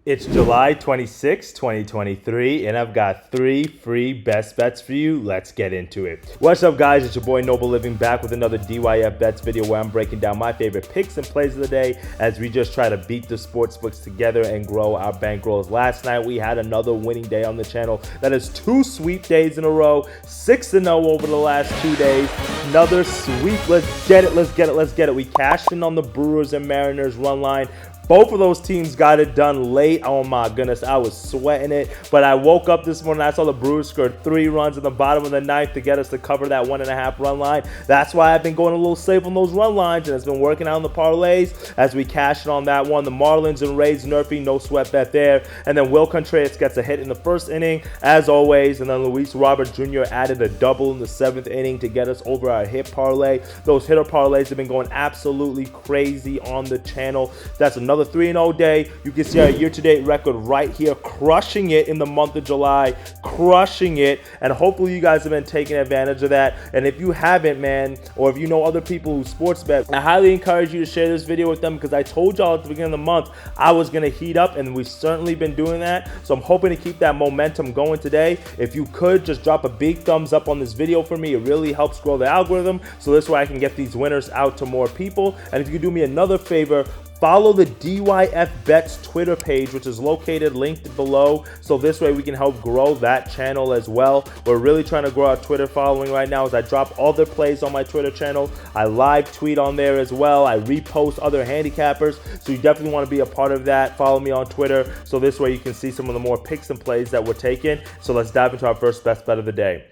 It's July 26, 2023, and I've got 3 free best bets for you. Let's get into it. What's up, guys? It's your boy Noble Living back with another DYF Bets video where I'm breaking down my favorite picks and plays of the day as we just try to beat the sportsbooks together and grow our bankrolls. Last night, we had another winning day on the channel. That is 2 sweep days in a row, 6-0 over the last 2 days. Another sweep. Let's get it. Let's get it. Let's get it. We cashed in on the Brewers and Mariners run line. Both of those teams got it done late. Oh my goodness, I was sweating it. But I woke up this morning, I saw the Brewers scored 3 runs in the bottom of the ninth to get us to cover that 1.5 run line. That's why I've been going a little safe on those run lines, and it's been working out on the parlays as we cash in on that one. The Marlins and Rays, Nerfy, no sweat bet there. And then Will Contreras gets a hit in the first inning, as always. And then Luis Robert Jr. added a double in the 7th inning to get us over our hit parlay. Those hitter parlays have been going absolutely crazy on the channel. That's another 3-0 day. You can see our year-to-date record right here, crushing it in the month of July, crushing it, and hopefully you guys have been taking advantage of that. And if you haven't, man, or if you know other people who sports bet, I highly encourage you to share this video with them, because I told y'all at the beginning of the month I was going to heat up, and we've certainly been doing that. So I'm hoping to keep that momentum going today. If you could just drop a big thumbs up on this video for me, it really helps grow the algorithm, so this way I can get these winners out to more people. And if you could do me another favor, follow the DYF Bets Twitter page, which is located linked below, so this way we can help grow that channel as well. We're really trying to grow our Twitter following right now as I drop other plays on my Twitter channel. I live tweet on there as well. I repost other handicappers, so you definitely want to be a part of that. Follow me on Twitter, so this way you can see some of the more picks and plays that we're taking. So let's dive into our first best bet of the day.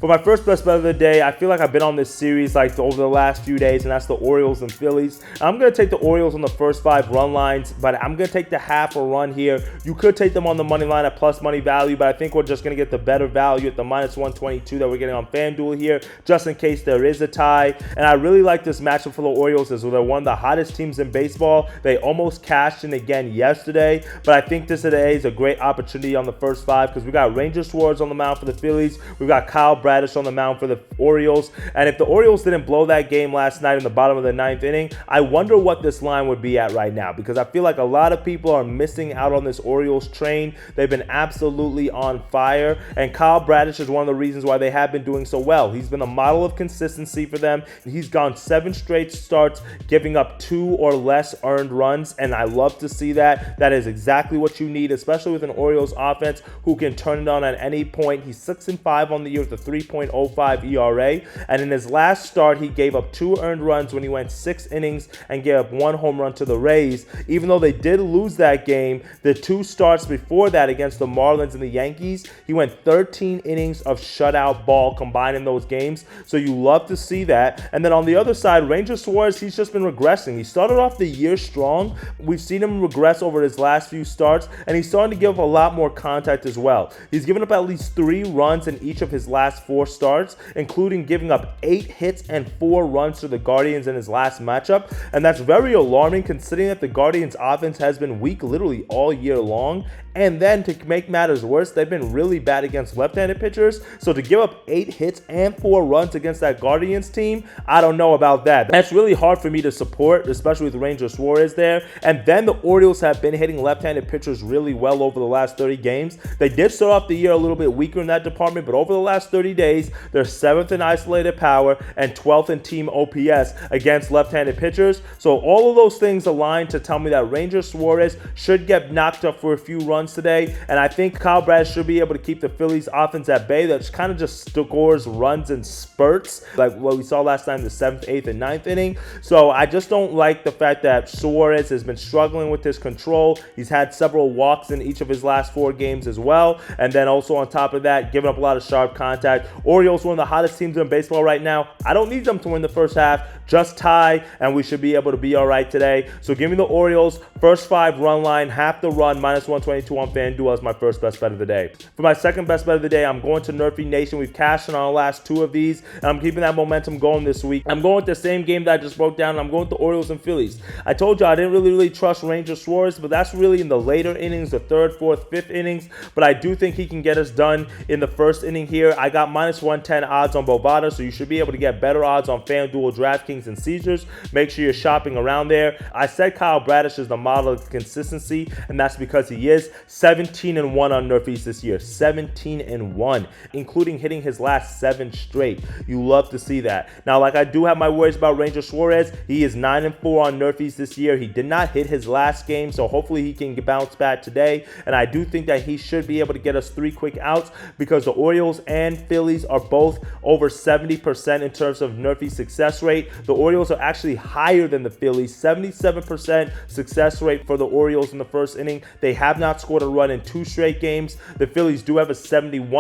For my first best bet of the day, I feel like I've been on this series like over the last few days, and that's the Orioles and Phillies. I'm going to take the Orioles on the first 5 run lines, but I'm going to take the half a run here. You could take them on the money line at plus money value, but I think we're just going to get the better value at the minus 122 that we're getting on FanDuel here, just in case there is a tie. And I really like this matchup for the Orioles, as they're one of the hottest teams in baseball. They almost cashed in again yesterday, but I think this today is a great opportunity on the first 5, because we got Ranger Suarez on the mound for the Phillies. We've got Kyle Bradish on the mound for the Orioles. And if the Orioles didn't blow that game last night in the bottom of the 9th inning, I wonder what this line would be at right now, because I feel like a lot of people are missing out on this Orioles train. They've been absolutely on fire, and Kyle Bradish is one of the reasons why they have been doing so well. He's been a model of consistency for them. He's gone 7 straight starts giving up 2 or less earned runs, and I love to see that. That is exactly what you need, especially with an Orioles offense who can turn it on at any point. He's 6-5 on the year with a 3.05 ERA, and in his last start he gave up 2 earned runs when he went 6 innings and gave up 1 home run to the Rays. Even though they did lose that game, the 2 starts before that against the Marlins and the Yankees, he went 13 innings of shutout ball combined in those games, so you love to see that. And then on the other side, Ranger Suarez, he's just been regressing. He started off the year strong. We've seen him regress over his last few starts, and he's starting to give up a lot more contact as well. He's given up at least 3 runs in each of his last 4 starts, including giving up 8 hits and 4 runs to the Guardians in his last matchup. And that's very alarming, considering that the Guardians offense has been weak literally all year long. And then to make matters worse, they've been really bad against left-handed pitchers. So to give up 8 hits and 4 runs against that Guardians team, I don't know about that. That's really hard for me to support, especially with Ranger Suarez there. And then the Orioles have been hitting left-handed pitchers really well over the last 30 games. They did start off the year a little bit weaker in that department, but over the last 30 days, they're 7th in isolated power and 12th in team OPS against left-handed pitchers. So all of those things align to tell me that Ranger Suarez should get knocked up for a few runs today, and I think Kyle Bradish should be able to keep the Phillies offense at bay. That kind of just scores runs in spurts, like what we saw last time in the 7th, 8th, and 9th inning. So I just don't like the fact that Suarez has been struggling with his control. He's had several walks in each of his last 4 games as well, and then also on top of that, giving up a lot of sharp contact. Orioles, one of the hottest teams in baseball right now. I don't need them to win the first half, just tie, and we should be able to be all right today. So give me the Orioles, first 5 run line, half the run, minus 122 on FanDuel as my first best bet of the day. For my second best bet of the day, I'm going to Nerfy Nation. We've cashed in on our last 2 of these, and I'm keeping that momentum going this week. I'm going with the same game that I just broke down, and I'm going with the Orioles and Phillies. I told you I didn't really trust Ranger Suarez, but that's really in the later innings, the 3rd, 4th, 5th innings. But I do think he can get us done in the first inning here. I got minus 110 odds on Bovada, so you should be able to get better odds on FanDuel, DraftKings, and Caesars. Make sure you're shopping around there. I said Kyle Bradish is the model of consistency, and that's because he is 17-1 on Nerfies this year. 17-1, including hitting his last 7 straight. You love to see that. Now, like, I do have my worries about Ranger Suarez. He is 9-4 on Nerfies this year. He did not hit his last game, so hopefully he can bounce back today. And I do think that he should be able to get us 3 quick outs, because the Orioles and Phillies are both over 70% in terms of Nerfie success rate. The Orioles are actually higher than the Phillies, 77% success rate for the Orioles in the first inning. They have not scored a run in 2 straight games. The Phillies do have a 71%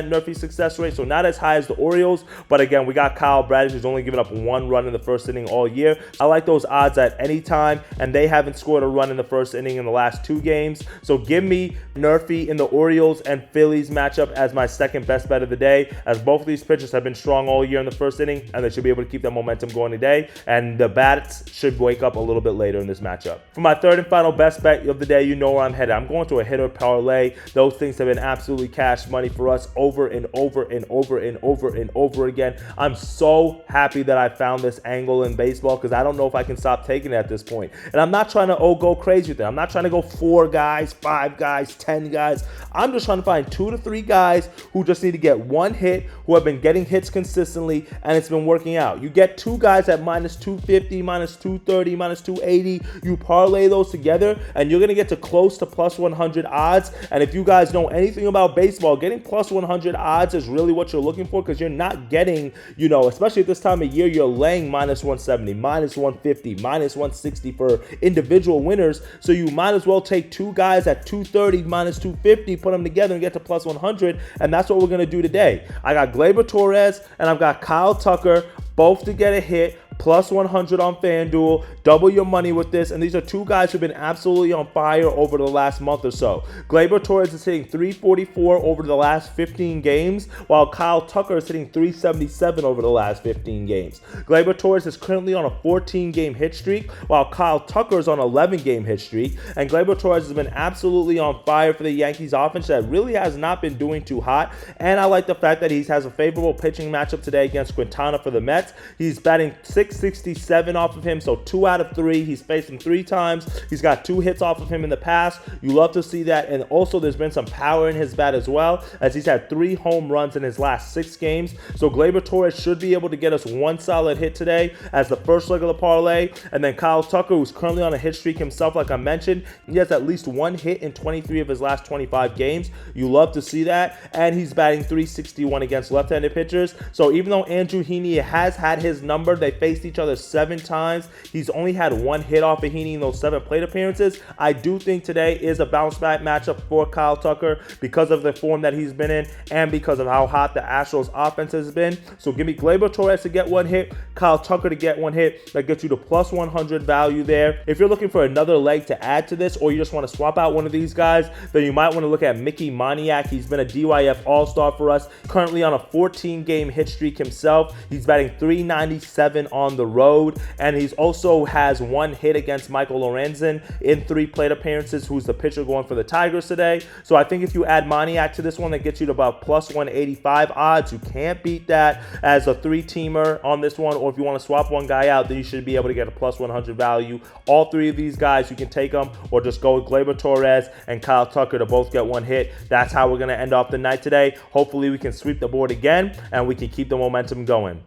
Nerfie success rate, so not as high as the Orioles. But again, we got Kyle Bradish, who's only given up 1 run in the first inning all year. I like those odds at any time, and they haven't scored a run in the first inning in the last 2 games. So give me Nerfie in the Orioles and Phillies matchup as my second best bet of the day, as both of these pitchers have been strong all year in the first inning, and they should be able to keep that momentum going today, and the bats should wake up a little bit later in this matchup. For my third and final best bet of the day, you know where I'm headed. I'm going to a hitter parlay. Those things have been absolutely cash money for us over and over and over and over and over again. I'm so happy that I found this angle in baseball, because I don't know if I can stop taking it at this point. And I'm not trying to go crazy with it. I'm not trying to go 4 guys, 5 guys, 10 guys. I'm just trying to find 2 to 3 guys who just need to get 1 hit, who have been getting hits consistently, and it's been working out. You get 2 guys at minus 250, minus 230, minus 280. You parlay those together, and you're going to get to close to plus 100 odds. And if you guys know anything about baseball, getting plus 100 odds is really what you're looking for, because you're not getting, especially at this time of year, you're laying minus 170, minus 150, minus 160 for individual winners. So you might as well take 2 guys at 230, minus 250, put them together and get to plus 100. And that's what we're going to do today. I got Gleyber Torres and I've got Kyle Tucker, both to get a hit. Plus 100 on FanDuel. Double your money with this. And these are 2 guys who've been absolutely on fire over the last month or so. Gleyber Torres is hitting 344 over the last 15 games, while Kyle Tucker is hitting 377 over the last 15 games. Gleyber Torres is currently on a 14-game hit streak, while Kyle Tucker is on an 11-game hit streak. And Gleyber Torres has been absolutely on fire for the Yankees offense that really has not been doing too hot. And I like the fact that he has a favorable pitching matchup today against Quintana for the Mets. He's batting 667 off of him, so 2 out of 3. He's faced him 3 times. He's got 2 hits off of him in the past. You love to see that. And also there's been some power in his bat as well, as he's had 3 home runs in his last 6 games. So Gleyber Torres should be able to get us 1 solid hit today as the first leg of the parlay. And then Kyle Tucker, who's currently on a hit streak himself, like I mentioned, he has at least 1 hit in 23 of his last 25 games. You love to see that. And he's batting 361 against left-handed pitchers. So even though Andrew Heaney has had his number, they faced each other 7 times. He's only had 1 hit off of Heaney in those 7 plate appearances. I do think today is a bounce back matchup for Kyle Tucker because of the form that he's been in and because of how hot the Astros offense has been. So give me Gleyber Torres to get 1 hit, Kyle Tucker to get 1 hit. That gets you to plus 100 value there. If you're looking for another leg to add to this, or you just want to swap out one of these guys, then you might want to look at Mickey Moniak. He's been a DYF All-Star for us, currently on a 14-game hit streak himself. He's batting 397 on the road, and he's also has 1 hit against Michael Lorenzen in 3 plate appearances, who's the pitcher going for the Tigers today. So I think if you add Moniak to this one, that gets you to about plus 185 odds. You can't beat that as a 3-teamer on this one, or if you want to swap one guy out, then you should be able to get a plus 100 value. All 3 of these guys, you can take them, or just go with Gleyber Torres and Kyle Tucker to both get 1 hit. That's how we're going to end off the night today. Hopefully we can sweep the board again, and we can keep the momentum going.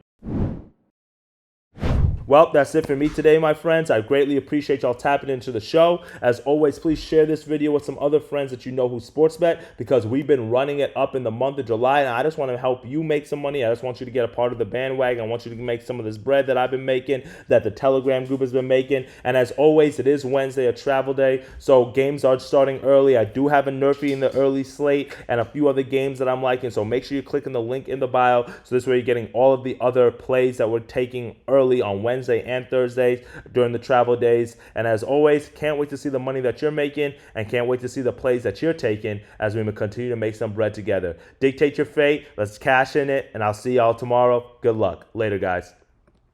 Well, that's it for me today, my friends. I greatly appreciate y'all tapping into the show. As always, please share this video with some other friends that you know who sports bet, because we've been running it up in the month of July, and I just want to help you make some money. I just want you to get a part of the bandwagon. I want you to make some of this bread that I've been making, that the Telegram group has been making. And as always, it is Wednesday, a travel day, so games are starting early. I do have a Nerfie in the early slate and a few other games that I'm liking, so make sure you're clicking the link in the bio, so this way you're getting all of the other plays that we're taking early on Wednesday and Thursdays during the travel days. And as always, can't wait to see the money that you're making, and can't wait to see the plays that you're taking as we continue to make some bread together. Dictate your fate. Let's cash in it, and I'll see y'all tomorrow. Good luck. Later, guys.